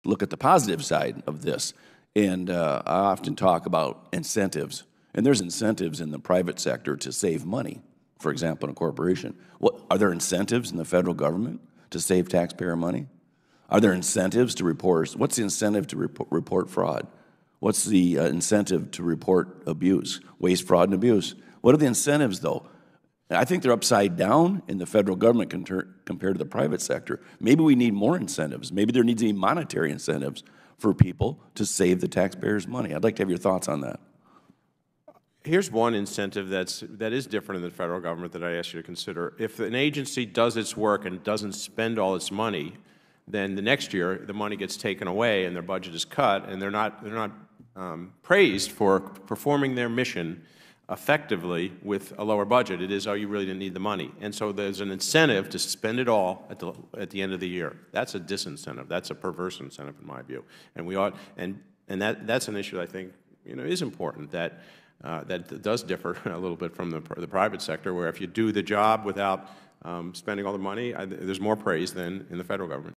look at the positive side of this. And I often talk about incentives. And there's incentives in the private sector to save money, for example, in a corporation. Are there incentives in the federal government to save taxpayer money? Are there incentives to report? What's the incentive to report fraud? What's the incentive to report abuse, waste, fraud, and abuse? What are the incentives, though? I think they're upside down in the federal government compared to the private sector. Maybe we need more incentives. Maybe there needs to be monetary incentives for people to save the taxpayers' money. I'd like to have your thoughts on that. Here's one incentive that is different in the federal government that I ask you to consider. If an agency does its work and doesn't spend all its money, then the next year the money gets taken away and their budget is cut, and they're not praised for performing their mission effectively with a lower budget. It is, oh, you really didn't need the money. And so there's an incentive to spend it all at the end of the year. That's a disincentive. That's a perverse incentive in my view. And we ought, and that's an issue that I think is important, that does differ a little bit from the private sector, where if you do the job without spending all the money, there's more praise than in the federal government.